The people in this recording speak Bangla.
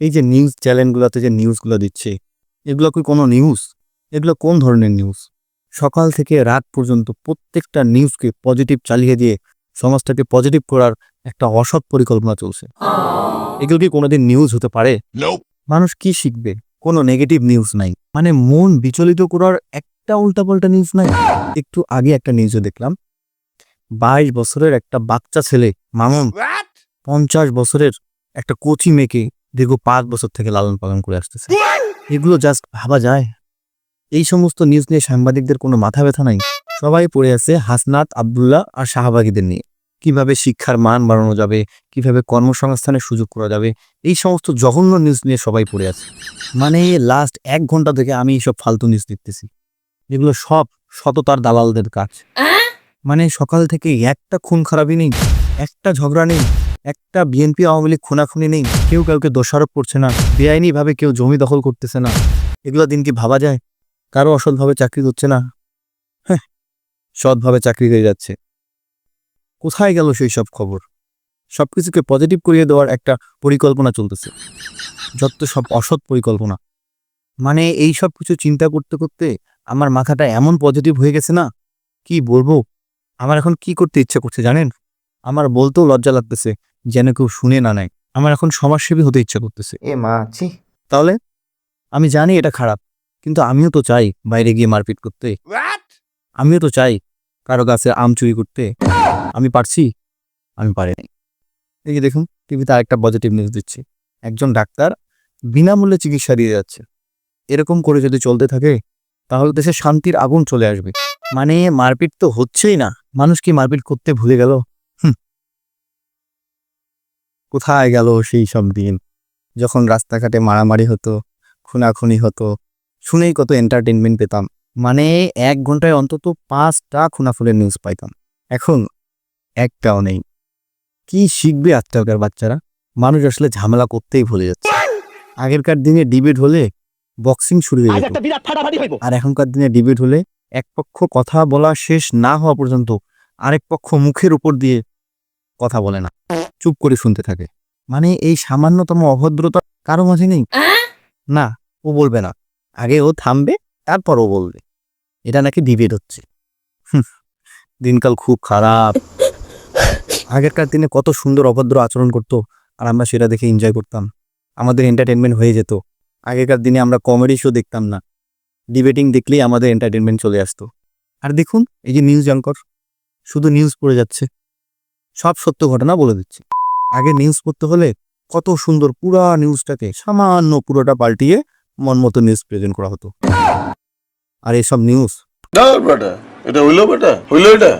এই যে নিউজ চ্যানেলগুলোতে যে নিউজগুলো দিচ্ছে, এগুলো কি কোনো নিউজ? এগুলো কোন ধরনের নিউজ? সকাল থেকে রাত পর্যন্ত প্রত্যেকটা নিউজকে পজিটিভ চালিয়ে দিয়ে সমাজটাকে পজিটিভ করার একটা অসৎ পরিকল্পনা চলছে। এগুলো কি কোনোদিন নিউজ হতে পারে? মানুষ কি শিখবে? কোনো নেগেটিভ নিউজ নাই, মানে মন বিচলিত করার একটা উল্টাপাল্টা নিউজ নাই। একটু আগে একটা নিউজে দেখলাম 22 বছরের একটা বাচ্চা ছেলে মামুন 50 বছরের একটা কোচি মেয়েকে দীর্ঘ 5 বছর থেকে লালন পালন করে আসতেছে। এগুলো জাস্ট ভাবা যায়? এই সমস্ত নিউজ নিয়ে সাংবাদিকদের কোনো মাথা ব্যথা নাই। সবাই পড়ে আছে হাসনাত, আব্দুল্লাহ আর শাহবাগীদের নিয়ে। কিভাবে শিক্ষার মান বাড়ানো যাবে, কিভাবে কর্মসংস্থানের সুযোগ করা যাবে, এই সমস্ত জঘন্য নিউজ নিয়ে সবাই পড়ে আছে। মানে লাস্ট 1 ঘন্টা থেকে আমি এইসব ফালতু নিউজ দেখতেছি। এগুলো সব সততার দালালদের কাজ। মানে সকাল থেকে একটা খুন খারাপই নেই, একটা ঝগড়া নেই, একটা বিএনপি আওয়ামী লীগ খুনাখুনি নেই, কেউ কাউকে দোষারোপ করছে না, বেআইনিভাবে কেউ জমি দখল করতেছে না। এগুলো দিন কি ভাবা যায়? কারো অসৎভাবে চাকরি হচ্ছে না, হ্যাঁ, সৎভাবে চাকরি হয়ে যাচ্ছে। কোথায় গেল সেই সব খবর? সবকিছুকে পজিটিভ করিয়ে দেওয়ার একটা পরিকল্পনা চলতেছে, যত সব অসৎ পরিকল্পনা। মানে এই সব কিছু চিন্তা করতে করতে আমার মাথাটা এমন পজিটিভ হয়ে গেছে না, কি বলবো। আমার এখন কি করতে ইচ্ছা করছে জানেন? আমার বলতেও লজ্জা লাগতেছে, যেন কেউ শুনে না নেয়। আমার এখন সমাজসেবী হতে ইচ্ছা করতেছে। এ মা ছি। তাহলে আমি জানি এটা খারাপ, কিন্তু আমিও তো চাই বাইরে গিয়ে মারপিট করতে। আমিও তো চাই কারো গাছে আম চুরি করতে। আমি পারছি? আমি পারিনি। এই যে দেখুন, টিভিতে আরেকটা পজিটিভ নিউজ দিচ্ছি, একজন ডাক্তার বিনামূল্যে চিকিৎসা দিয়ে যাচ্ছে। এরকম করে যদি চলতে থাকে তাহলে দেশে শান্তির আগুন চলে আসবে। মানে মারপিট তো হচ্ছেই না, মানুষ কি মারপিট করতে ভুলে গেল? কোথায় গেল সেই সব দিন যখন রাস্তাঘাটে মারামারি হতো, খুনাখুনি হতো, শুনেই কত এন্টারটেনমেন্ট পেতাম। মানে 1 ঘন্টায় অন্তত 5টা খুনাখুনের নিউজ পাইতাম। এখন একটাও নেই। কি শিখবে আজকালকার বাচ্চারা? মানুষ আসলে ঝামেলা করতেই ভুলে যাচ্ছে। আগেরকার দিনে ডিবেট হলে বক্সিং শুরু হয়ে যেত, আর এখনকার দিনে ডিবেট হলে এক পক্ষ কথা বলা শেষ না হওয়া পর্যন্ত আরেক পক্ষ মুখের উপর দিয়ে কথা বলে না, চুপ করে শুনতে থাকে। মানে এই সামান্যতম অভদ্রতা কারো মাঝে নেই। না, ও বলবে না, আগে ও থামবে, তারপর ও বলবে। এটা নাকি ডিবেট হচ্ছে। দিনকাল খুব খারাপ। আগেরকার দিনে কত সুন্দর অভদ্র আচরণ করতো, আর আমরা সেটা দেখে এনজয় করতাম, আমাদের এন্টারটেনমেন্ট হয়ে যেত। আগেকার দিনে আমরা কমেডি শো দেখতাম না, ডিবেটিং দেখলেই আমাদের এন্টারটেনমেন্ট চলে আসতো। আর দেখুন এই যে নিউজ অ্যাঙ্কর, শুধু নিউজ পড়ে যাচ্ছে, সব সত্য ঘটনা বলে দিচ্ছে। আগে নিউজ পড়তে হলে কত সুন্দর পুরা নিউজটাকে সামান্য পুরোটা পাল্টিয়ে মন মতো নিউজ প্রেজেন্ট করা হতো। আর এসব নিউজ না বেটা, এটা হইলো বেটা, হইলো এটা।